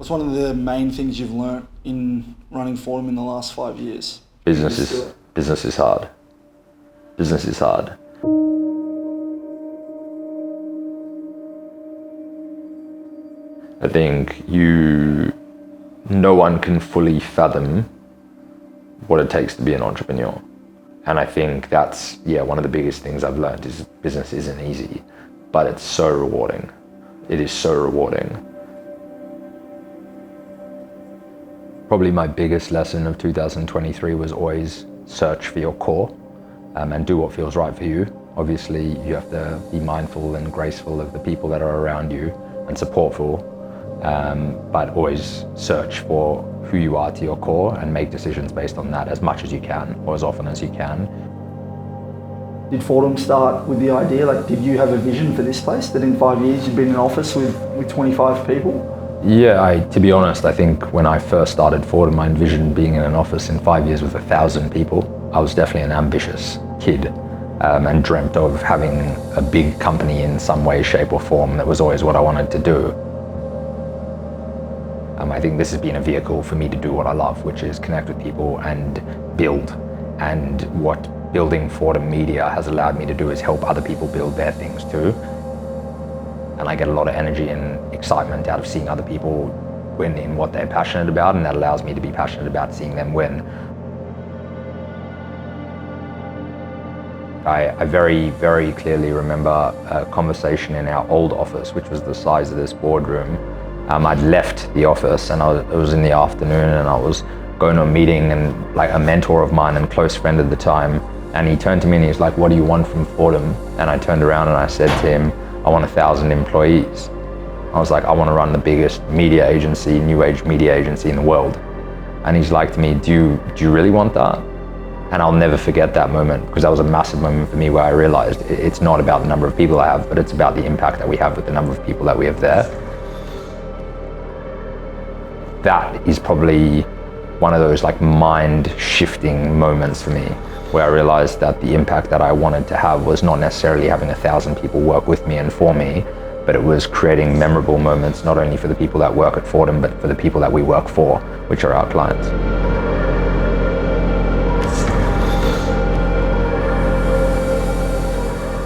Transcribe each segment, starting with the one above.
What's one of the main things you've learnt in running Fordham in the last 5 years? Business is hard. Business is hard. I think no one can fully fathom what it takes to be an entrepreneur. And I think that's, one of the biggest things I've learned is business isn't easy, but it's so rewarding. It is so rewarding. Probably my biggest lesson of 2023 was always search for your core and do what feels right for you. Obviously, you have to be mindful and graceful of the people that are around you and supportful, but always search for who you are to your core and make decisions based on that as much as you can or as often as you can. Did Fordham start with the idea, did you have a vision for this place, that in 5 years you'd been in an office with 25 people? Yeah, to be honest, I think when I first started Fordham, I envisioned being in an office in 5 years with 1,000 people. I was definitely an ambitious kid and dreamt of having a big company in some way, shape or form. That was always what I wanted to do. I think this has been a vehicle for me to do what I love, which is connect with people and build. And what building Fordham Media has allowed me to do is help other people build their things too. And I get a lot of energy and excitement out of seeing other people win in what they're passionate about, and that allows me to be passionate about seeing them win. I very, very clearly remember a conversation in our old office, which was the size of this boardroom. I'd left the office and it was in the afternoon and I was going to a meeting, and a mentor of mine and close friend at the time, and he turned to me and he was like, "What do you want from Fordham?" And I turned around and I said to him, "I want 1,000 employees." I was like, "I want to run the biggest media agency, new age media agency in the world." And he's like to me, do you really want that? And I'll never forget that moment, because that was a massive moment for me where I realized it's not about the number of people I have, but it's about the impact that we have with the number of people that we have there. That is probably one of those mind shifting moments for me, where I realized that the impact that I wanted to have was not necessarily having 1,000 people work with me and for me, but it was creating memorable moments, not only for the people that work at Fordham, but for the people that we work for, which are our clients.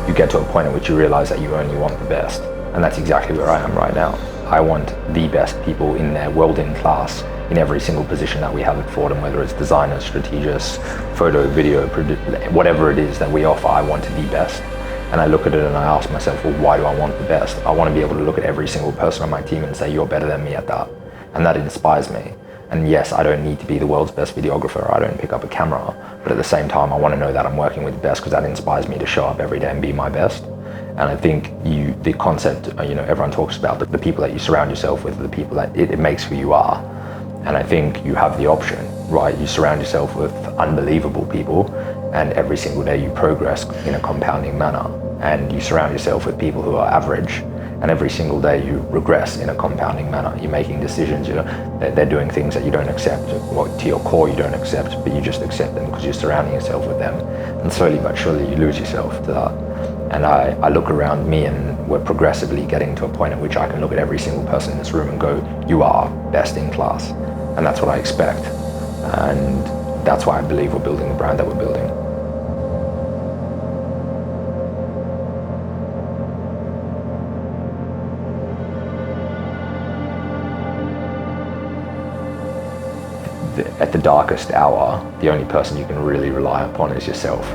You get to a point at which you realize that you only want the best. And that's exactly where I am right now. I want the best people in their world in class in every single position that we have at Fordham, whether it's designers, strategists, photo, video, whatever it is that we offer, I want to be best. And I look at it and I ask myself, well, why do I want the best? I want to be able to look at every single person on my team and say, you're better than me at that. And that inspires me. And yes, I don't need to be the world's best videographer. I don't pick up a camera. But at the same time, I want to know that I'm working with the best, because that inspires me to show up every day and be my best. And I think the concept, everyone talks about the people that you surround yourself with, the people that it makes who you are. And I think you have the option, right? You surround yourself with unbelievable people, and every single day you progress in a compounding manner. And you surround yourself with people who are average, and every single day you regress in a compounding manner. You're making decisions, they're doing things that you don't accept, or to your core you don't accept, but you just accept them because you're surrounding yourself with them. And slowly but surely you lose yourself to that. And I look around me and we're progressively getting to a point at which I can look at every single person in this room and go, you are best in class. And that's what I expect. And that's why I believe we're building the brand that we're building. At the darkest hour, the only person you can really rely upon is yourself.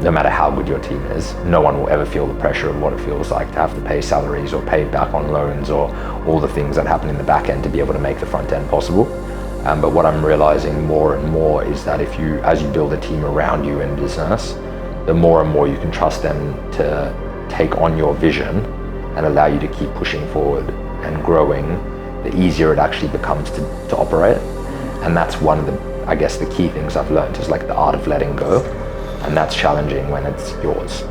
No matter how good your team is, no one will ever feel the pressure of what it feels like to have to pay salaries or pay back on loans or all the things that happen in the back end to be able to make the front end possible. But what I'm realizing more and more is that as you build a team around you in business, the more and more you can trust them to take on your vision and allow you to keep pushing forward and growing, the easier it actually becomes to operate. And that's one of the key things I've learned is the art of letting go. And that's challenging when it's yours.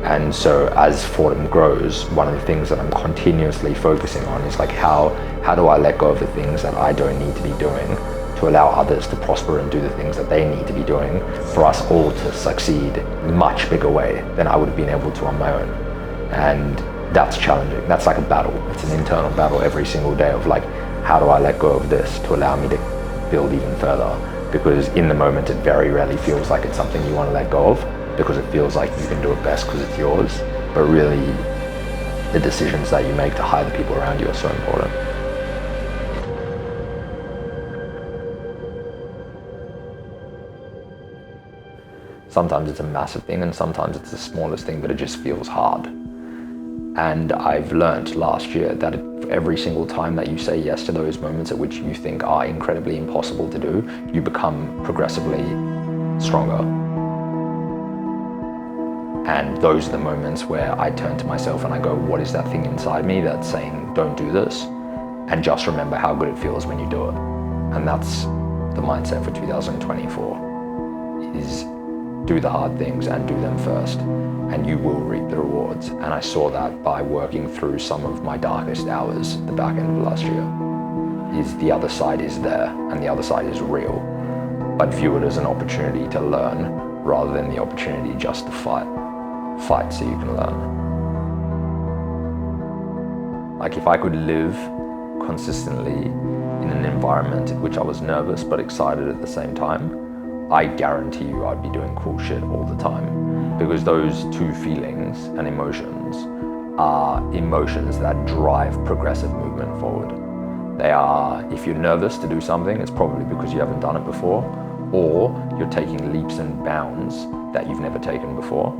And so as Fordham grows, one of the things that I'm continuously focusing on is how do I let go of the things that I don't need to be doing to allow others to prosper and do the things that they need to be doing for us all to succeed in a much bigger way than I would have been able to on my own. And that's challenging. That's like a battle. It's an internal battle every single day of how do I let go of this to allow me to build even further? Because in the moment, it very rarely feels like it's something you want to let go of, because it feels like you can do it best because it's yours. But really, the decisions that you make to hire the people around you are so important. Sometimes it's a massive thing and sometimes it's the smallest thing, but it just feels hard. And I've learned last year that every single time that you say yes to those moments at which you think are incredibly impossible to do, you become progressively stronger. And those are the moments where I turn to myself and I go, what is that thing inside me that's saying, don't do this? And just remember how good it feels when you do it. And that's the mindset for 2024, is do the hard things and do them first, and you will reap the rewards. And I saw that by working through some of my darkest hours at the back end of last year. Is the other side is there, and the other side is real, but view it as an opportunity to learn rather than the opportunity just to fight so you can learn. Like, if I could live consistently in an environment in which I was nervous but excited at the same time, I guarantee you I'd be doing cool shit all the time, because those two feelings and emotions are emotions that drive progressive movement forward. They are, if you're nervous to do something, it's probably because you haven't done it before, or you're taking leaps and bounds that you've never taken before.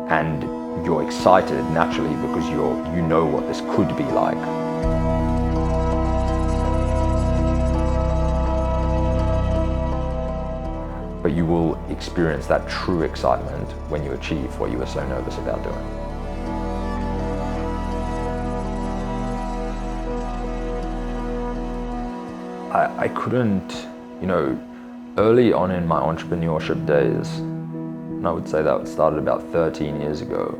And you're excited naturally because you know what this could be like. But you will experience that true excitement when you achieve what you were so nervous about doing. I couldn't, early on in my entrepreneurship days, and I would say that started about 13 years ago,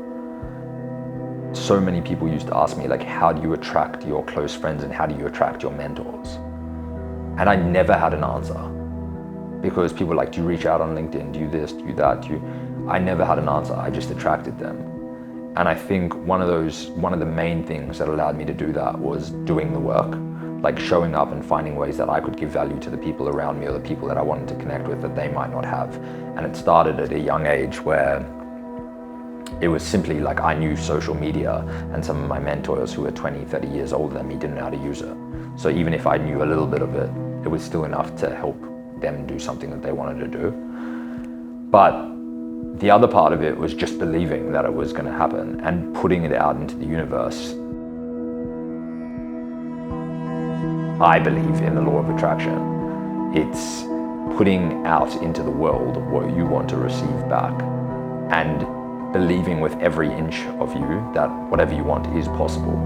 so many people used to ask me, like, how do you attract your close friends and how do you attract your mentors? And I never had an answer. Because people were like, do you reach out on LinkedIn? Do you this, do you that? I never had an answer. I just attracted them. And I think one of the main things that allowed me to do that was doing the work, like showing up and finding ways that I could give value to the people around me or the people that I wanted to connect with that they might not have. And it started at a young age where it was simply like I knew social media, and some of my mentors who were 20, 30 years older than me didn't know how to use it. So even if I knew a little bit of it, it was still enough to help them do something that they wanted to do. But the other part of it was just believing that it was going to happen and putting it out into the universe. I believe in the law of attraction. It's putting out into the world what you want to receive back, and believing with every inch of you that whatever you want is possible,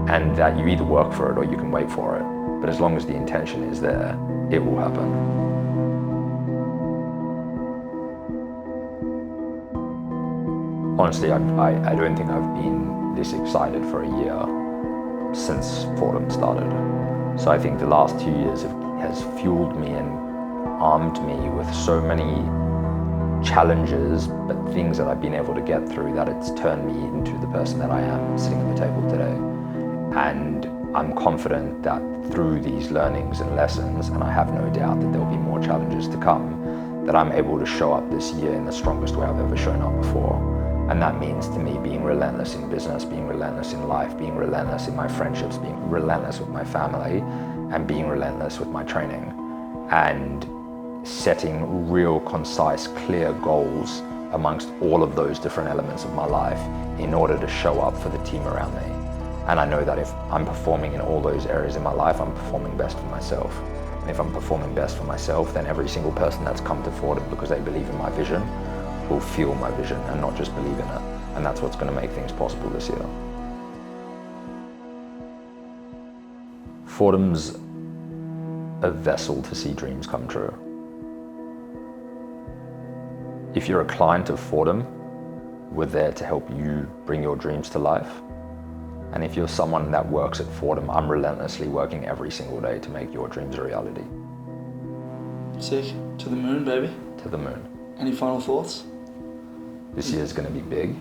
and that you either work for it or you can wait for it. But as long as the intention is there, it will happen. Honestly, I don't think I've been this excited for a year since Fordham started. So I think the last 2 years has fueled me and armed me with so many challenges, but things that I've been able to get through, that it's turned me into the person that I am sitting at the table today. And I'm confident that through these learnings and lessons, and I have no doubt that there'll be more challenges to come, that I'm able to show up this year in the strongest way I've ever shown up before. And that means to me being relentless in business, being relentless in life, being relentless in my friendships, being relentless with my family, and being relentless with my training. And setting real, concise, clear goals amongst all of those different elements of my life in order to show up for the team around me. And I know that if I'm performing in all those areas in my life, I'm performing best for myself. And if I'm performing best for myself, then every single person that's come to Fordham because they believe in my vision will feel my vision and not just believe in it. And that's what's going to make things possible this year. Fordham's a vessel to see dreams come true. If you're a client of Fordham, we're there to help you bring your dreams to life. And if you're someone that works at Fordham, I'm relentlessly working every single day to make your dreams a reality. Sick. To the moon, baby. To the moon. Any final thoughts? This year's going to be big,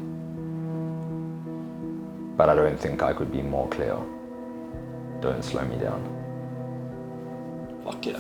but I don't think I could be more clear. don't slow me down. Fuck yeah.